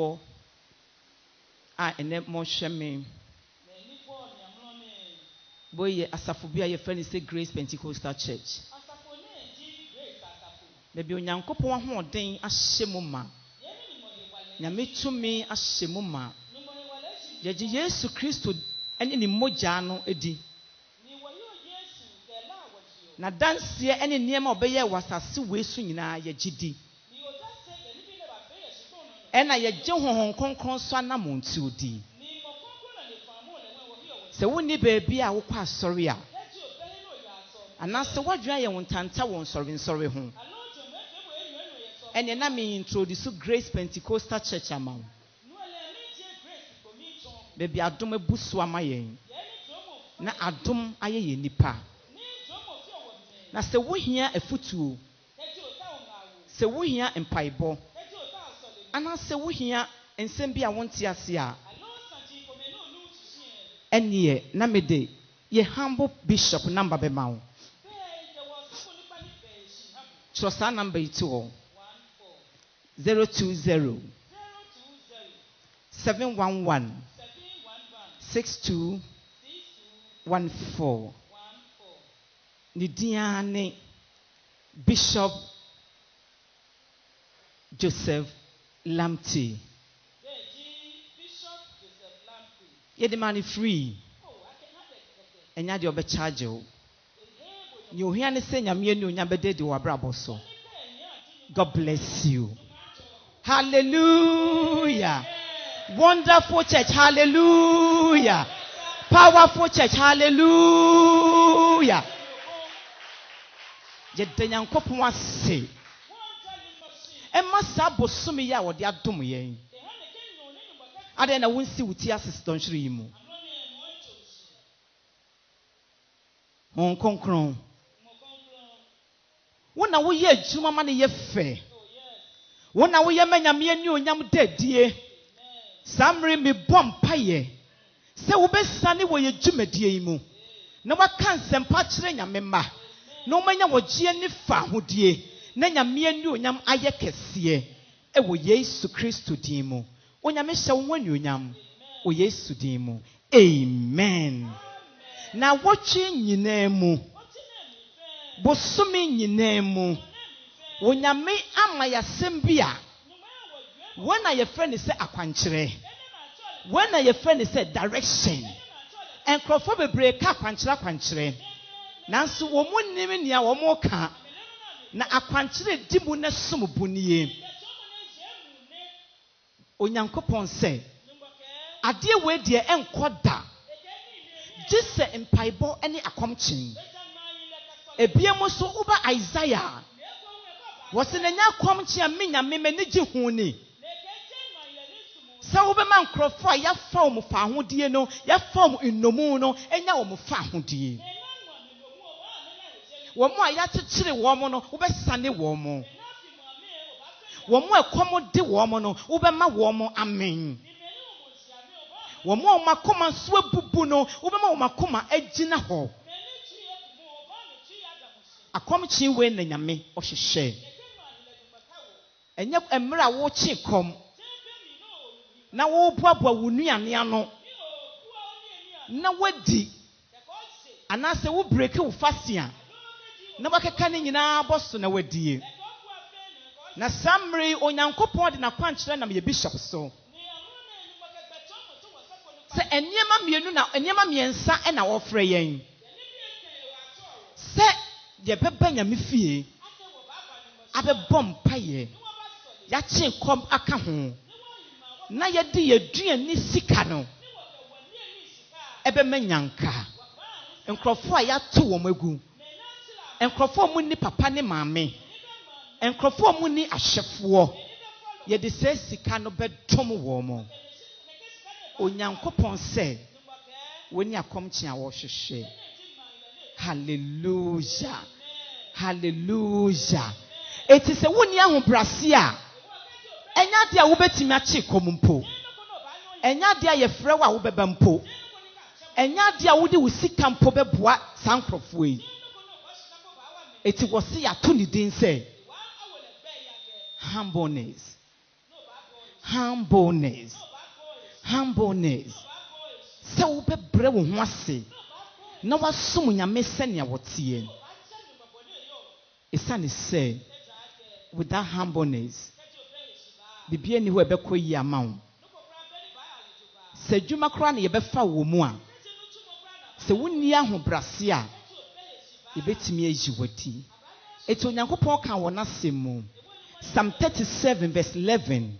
for ene mo hweme boy asafobia ye friend say Grace Pentecostal Church baby onyankopon ahoden ahye mo ma nyame tumi ahye mo ma ye Yesu Kristo ene ni mogya no edi na danse ene niema obeye wasase wesu nyina ye gidi ena ye gye honhon konkron so anamonti odi se woni baabi a wokɔ asɔre a anase wadwa ye wontanta won sɔre ho ene na me introduce Grace Pentecostal Church amount baabi adom abusu amayen na adom aye ye nipa na se wohia afutuo se wohia empaibo ana se wohia ensem bia wonte ase a enie na mede ye humble bishop number be ma wo chosa number 2 020 711 6214 Nidiane Bishop Joseph Lamptey. Ye the money free. Enya de obe charge o. Ni ohia ne se nyame anu nyabede de wabrabo so. God bless you. Hallelujah. Wonderful church. Hallelujah. Powerful church. Hallelujah. Je denyankopon ase. Emma sabo sumi ya wode adom yen. Ade na wonsi wuti assistant hwiri mu. On konkron. Wona wo ye adwuma ma ne ye fe. Wona wo ye manyame ani onyam dadie. Samre me bom paye. Se wo besane wo ye dwumadie mu. Na waka nsempa kire nyame ma. No manya wogye ni fa hodie na nyame ani onyam aye kese e wo Yesu Kristo din mu onyame hye wo ani onyam o Yesu din mu amen na wotwe nyina mu bosumi nyina mu onyame ama yasem bia wona ye friend say akwankyere wona ye friend say direction enkrofo bebre ka akwankyere nanso wo munnim nia wo mo ka na akwankyere dimu na sumbunie onyankopon se ade we de enkoda gise empaibo ene akomkyin ebiemu so uba Isaiah wose nanya akomkyin amenya memani gi hu ni se wo be man krofo ya fa wo fa hodie no ya fa wo innomu no enya wo fa hodie womo aya chichire womo no ubesane womo womo ekomo de womo no ubema womo amen womo makoma so abubu no ubema makoma agina ho akomchi we na nyame ohhehye enya emra wo chi kom na wo buabua wo nuane ano na wadi anase wo break wo fasia na wakeka ne nyina boso na wadie na samri onyankopon de na kwankyere na me bishop so se eniema mienu na eniema miensa e na wofre yen se ye beba nyame fie abebom paye ya chi kom aka ho na ye de yeduani sika no ebe manyanka enkrofo a ya to wo magu enkrofo mu ni papa ne maame enkrofo mu ni ahyefo ye de se sika no bedom wo mo onyankopon se woni akomkye a wo hwehwe hallelujah hallelujah eti se woni ahobrase a enya de a wo betimi achi komumpo enya de a ye frɛ wo a wo beba mpo enya de a wo de wo sika mpo beboa sankrofo yi eti wose ya to ni din say humbleness Humbleness. Se wo bebre wo ho ase na wasom nyame senia wotie. Esane say with that humbleness bibia ni ho ebekọ yi ama wo. Se dwuma kra na ye befa wo mu a se wonni ahobrase a ebetimi ayi wati. Eto Onyankopɔn ka wɔ n'asɛm mu Psalm 37 verse 11.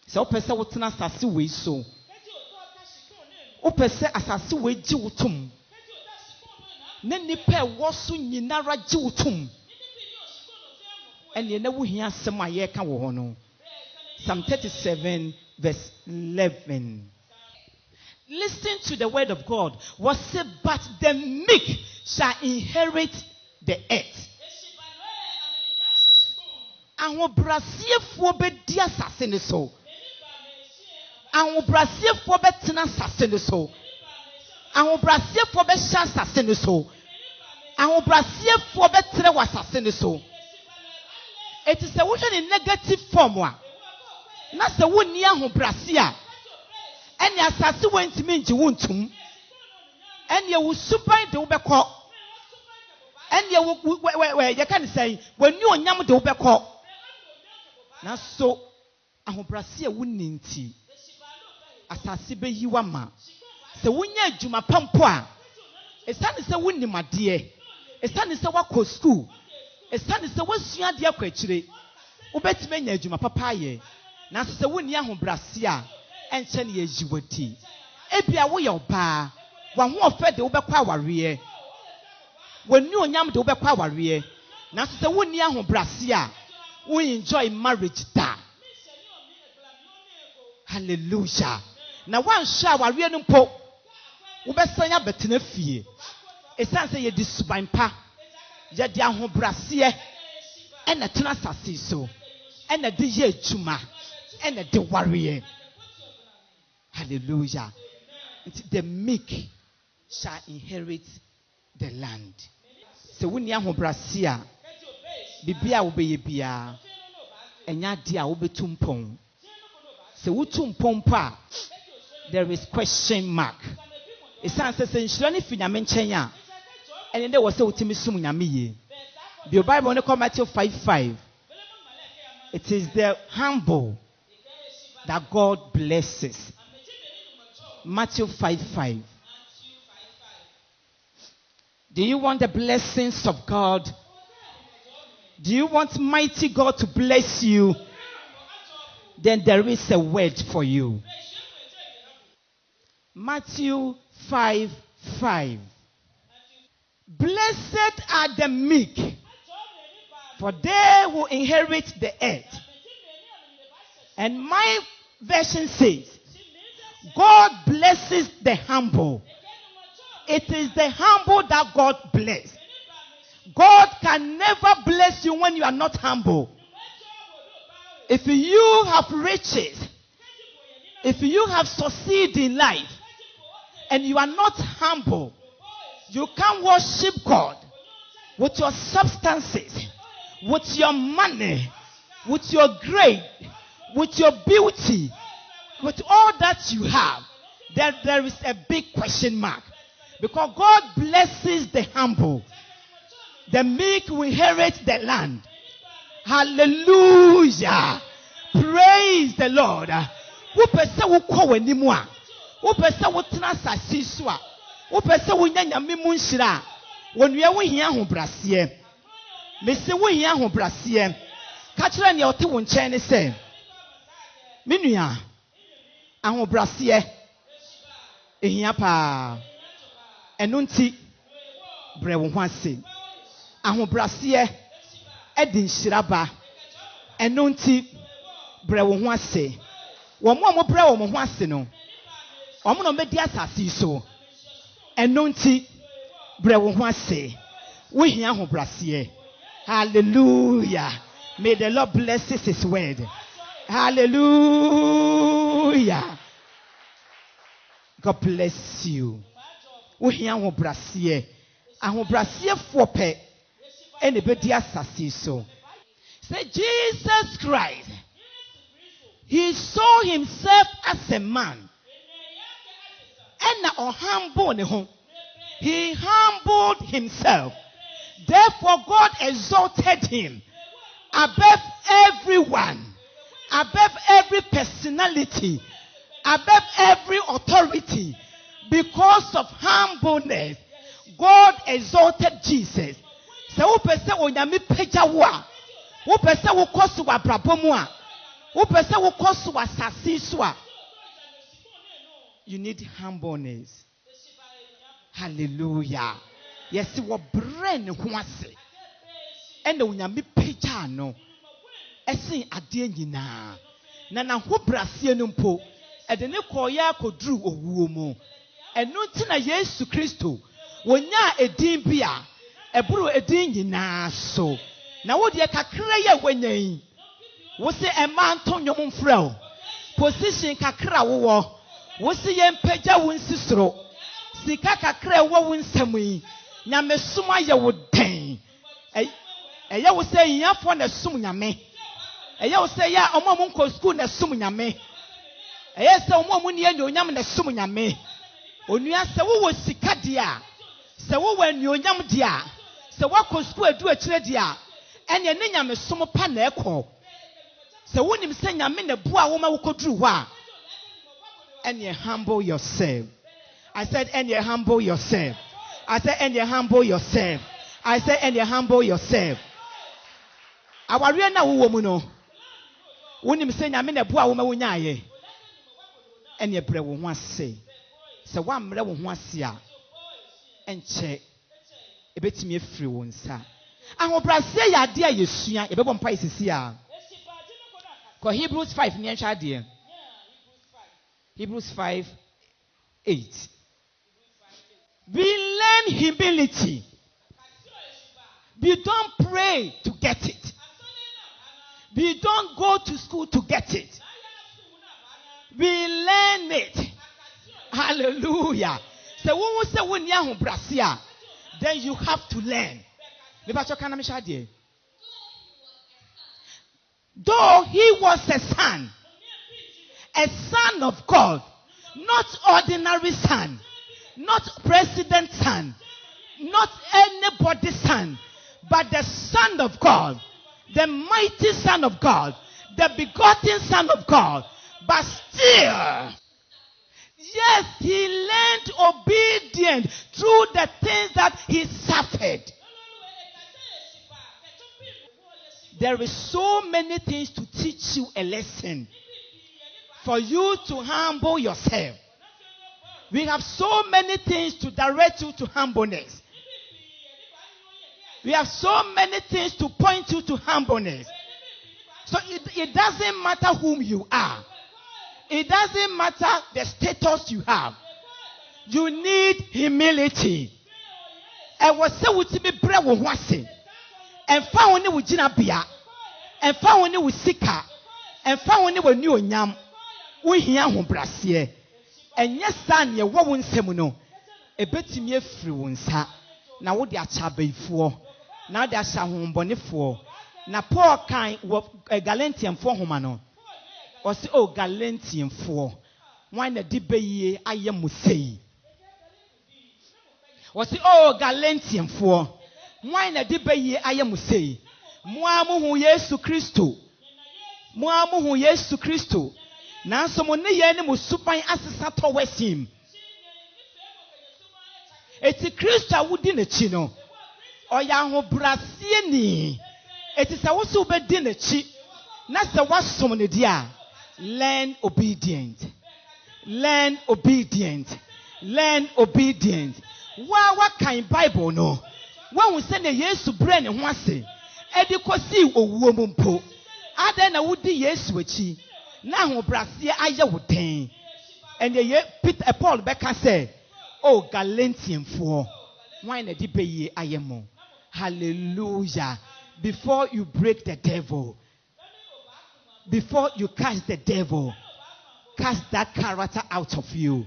So opese wotena asase wei so. Opese asase wei gi wotum. Na nipa ɛwɔ so nyinara gi wotum. Ɛne na wo hia asɛm a ye ka wɔ hɔ no. Psalm 37 verse 11. Listen to the word of God. What say, but the meek shall inherit the earth. Ahobrasiefo bedi asase ne so. Ahobrasiefo betena asase ne so. Ahobrasiefo be hya asase ne so. Ahobrasiefo betere wasase ne so. It is a wohwe in negative form wa. Na se wonni ahobrase a ene asase wantimi nji wontum. Ene wo suban de wo bekọ. Ene wo ye kan say wani onyam de wo bekọ. Na so ahobrase a wonni nti asase be yiwa ma. Se wonya adwuma pampo a esane se wonni made. Esane se wakọ school. Esane se wasua de akọ akire. Wobetime nya adwuma papa ye. Na se wonni ahobrase a enche ne yejiwati. Ebia wo ye oba. Wa ho ofe de wo bekọ aware. Wani onyam de wo bekọ aware. Na se wonni ahobrase a we enjoy marriage da. Hallelujah. Na wan sha aware no mpo. Wo besanya betena fie. Esan se ye disuban pa. Ye de ahobrase e na tena sase so. E na de ye adwuma. E na de ware. Hallelujah. The meek shall inherit the land. Se woni ahobrase a bibia wo beye bia enya de a wo betumpon. Se wotumpon pa there is question mark. Esan se nhyira ne finyame nchen a ene de wo se wotimi sum nyame ye. The Bible ne Matthew 5:5. It is the humble that God blesses. Matthew 5:5. Do you want the blessings of God? Do you want mighty God to bless you? Then there is a word for you. Matthew 5:5. Blessed are the meek, for they will inherit the earth. And my version says, God blesses the humble. It is the humble that God blesses. God can never bless you when you are not humble. If you have riches, if you have succeeded in life, and you are not humble, you can't worship God with your substances, with your money, with your grade, with your beauty, with all that you have. There is a big question mark. Because God blesses the humble. The meek will inherit the land. Hallelujah. Praise the Lord. Wo pese wo kọ wani mu a. Wo pese wo tena asase so a. Wo pese wo nya nyame mu nhira. Wonua wo hia ahobrase. Me se wo hia ahobrase. Ka kire ne ote wo nkyɛn ne se. Me nua ahobrase ehia pa. Eno nti bre wo ho ase. Ahobrase edi nhira ba. Eno nti bre wo ho ase. Wo mo bre wo ho ase no. Omo no medi asase so. Eno nti bre wo ho ase. Wo hia ahobrase. Hallelujah. May the Lord bless his word. Hallelujah. God bless you. Wo hia ahobrase. Ahobrase fo pe ene bedi asase so. Say Jesus Christ He saw himself as a man. And humble. He humbled himself. Therefore, God exalted him above everyone, above every personality, above every authority. Because of humbleness, God exalted Jesus. So, you need humbleness. Hallelujah. Yes, what brain wants it. And the unyami pejano. Essing adienina. Nana hubrasia numpo. Edene koya kodru owuomo. Enotina Yesu Kristo. Wonya edin bia. Eburu edin nyina so. Na wo de kakra ye wenyan. Wo se emanto nyom mfrɛ. Position kakra wo. Wo se ye mpagya wo nsisoro. Sika kakra wo nsam yi. Nyame suma ye wo den. Eya wo se yafo na sum nyame. Eya wo se ya omo nko school na sum nyame. Eya se omo ni anyonyam na sum nyame. Onua se wo sika dia. Se wo anyonyam dia. Se wo ko school adu akire dia. Ene ne nyame sum pa na ekɔ. Se wo nim se nyame na bua wo ma wo koduru ho a. And you humble yourself. I said, and you humble yourself. I said, and you humble yourself. I said, and you humble yourself. Our real now woman, no. When you say, I'm in a poor woman, and you pray one say. So one level one see and check a bit me free one, sir. I hope I say, I dear you, a baby prices here. Because Hebrews 5 near dear. Hebrews 5:8. We learn humility. We don't pray to get it. We don't go to school to get it. We learn it. Hallelujah. So when we say when you Brasia, then you have to learn. Though he was a son of God, not ordinary son, not president's son, not anybody's son, but the Son of God, the mighty Son of God, the begotten Son of God. But still, yes, he learned obedience through the things that he suffered. There is so many things to teach you a lesson. For you to humble yourself. We have so many things to direct you to humbleness. We have so many things to point you to humbleness. So it doesn't matter whom you are. It doesn't matter the status you have. You need humility. And what say with me bread with wasi. And found it with jinabia. And found it with sika. And found it with new nyam. We hear home brassier. And yes, son, ye woman semuno. A betty me free ones ha. Now what they are chabby for. Now they are shahum bonifo. Now poor kind a Galantian for humano. Or say, oh, Galantian for. Why the debate I am say. Or say, oh, Galantian for. Why the debate I am say. Muamu Yesu Christo. Muamu Yesu Christo. Now someone near him was supine assassin towards him. It's a Christa within a chino. Or Yaho Brasieni. It is a also bed dinner cheap. That's the was so many dear. Learn obedient. Learn obedient. Learn obedient. What kind Bible no? When we send a yes to brain and one say, Edikosi o woman po. Aden a woody yes with chi. Now Brasia aya would ten. And the Peter Paul Becker say, oh Galatian 4. Why na debate I am. Hallelujah. Before you break the devil, before you cast the devil, cast that character out of you,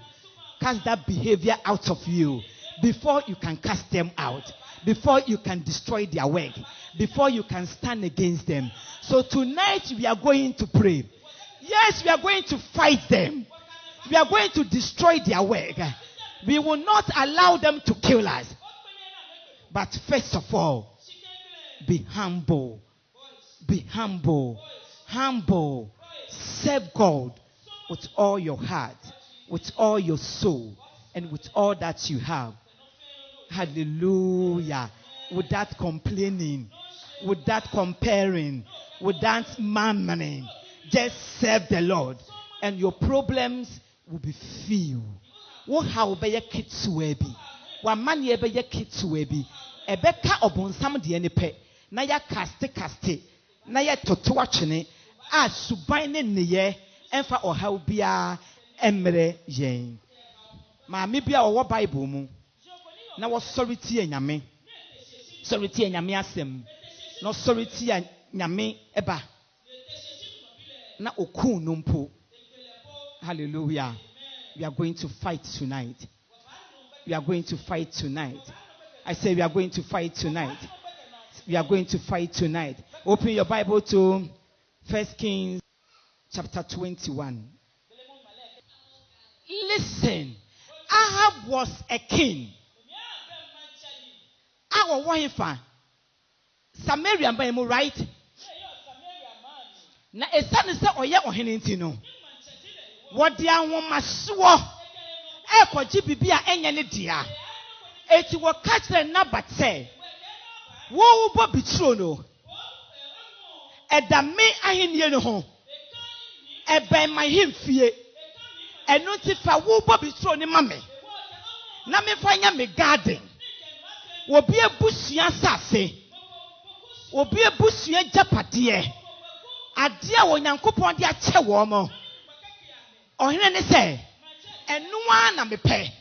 cast that behavior out of you, before you can cast them out, before you can destroy their work, before you can stand against them. So tonight we are going to pray. Yes, we are going to fight them. We are going to destroy their work. We will not allow them to kill us. But first of all, be humble. Be humble. Humble. Serve God with all your heart, with all your soul, and with all that you have. Hallelujah. Without complaining, without comparing, without murmuring. Just serve the Lord, and your problems will be few. What how be your kids webi? What man ye be your kids webi? Ebeka obonsam de ne pe. Na ya kaste. Na ya totoa chene. A suban ne ye. Emfa ohaw bia emre yen. Maame bia owo Bible mu. Na wo sorry tie nyame. Sorry tie nyame asem. No sorry tie nyame eba. Na oku numpo. Hallelujah. We are going to fight tonight. We are going to fight tonight. I say we are going to fight tonight. We are going to fight tonight. Open your Bible to 1 Kings chapter 21. Listen. Ahab was a king. Our wife, Samaria, right? Na esane se oye ohene ntino wode anwoma so ekwaji bibia enye ne dia eti wo kachre na batse wo bo bitro no edame ahenie no ho eben ma hemfie enu ti fa wo bo bitro ne mame na me fanya me garden wo bi ebusua sase wo bi ebusua japade adia wo nyankopon de ache wo mo ohene ne se enua na mepe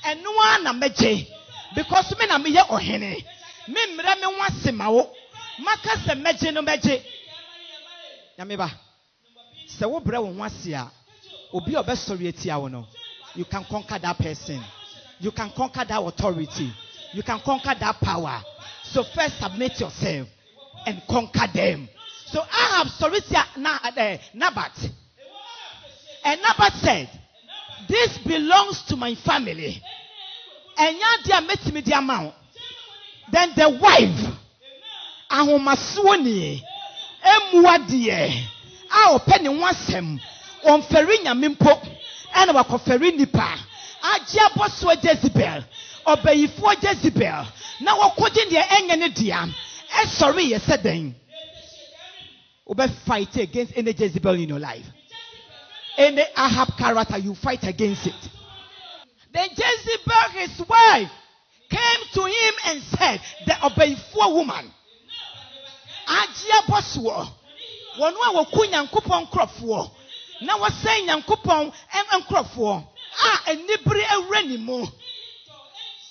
enua na meje because me na me ye ohene me mra me wasema wo maka se meje no meje nyameba se wo bre wo wase a obi obesori atia wo no you can conquer that person, you can conquer that authority, you can conquer that power. So first submit yourself and conquer them. So Ahab sorry Nabat. And Nabat said, this belongs to my family. And ya met me the amount. Then the wife, Ahomaswoni, Emuadie, our penny wasem, on Ferina Mimpo, and our Coferi Nipa, Ajia Boswa Jezebel, or Bayfo Jezebel. Now we're quoting the Engenidiam. Sorry, you said then. Ube fight against any Jezebel in your life. Any Ahab character, you fight against it. Then Jezebel, his wife, came to him and said, the Obeifua woman, Ajia Boswo, one way Kunya Kupon Crofwo. Now was saying Yankupon and Crofwo. And Nibri a renimo.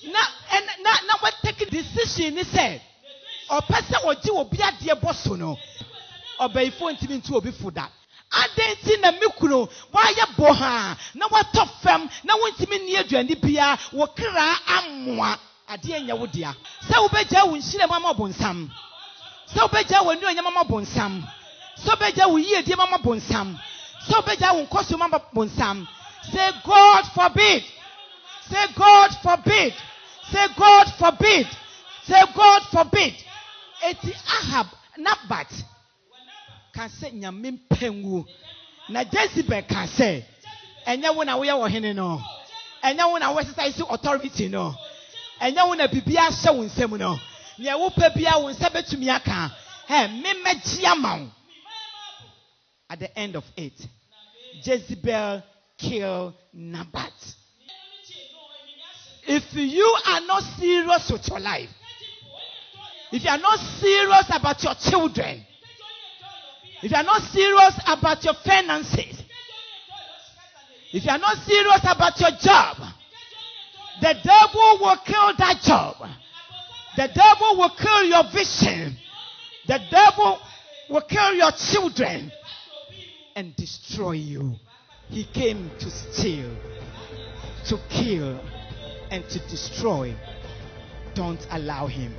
Now what take a decision, he said. Or person or do be a dear bossono. Or by phone to me to be for that. I didn't see the Mikuno. Why ya boha? Now what tough fam? Now want to me near you and the Pia, Wakira Amwa, a dear Yawodia. So beja when she mama bonsam. So beja when you and your mama bonsam. So beja we hear dear mama bonsam. So beja when cost your mama bonsam. Say God forbid. Say God forbid. Say God forbid. Say God forbid. Eti Ahab Nabat can say nyame pengu na Jezebel can say enya wona we ohene no enya wona we exercise authority no enya wona bibia hye wo nsam no ne wo pa bia wo nsa betumi aka me megia mawo. At the end of it, Jezebel killed Nabat. If you are not serious with your life, if you are not serious about your children, if you are not serious about your finances, if you are not serious about your job, the devil will kill that job. The devil will kill your vision. The devil will kill your children and destroy you. He came to steal, to kill, and to destroy. Don't allow him.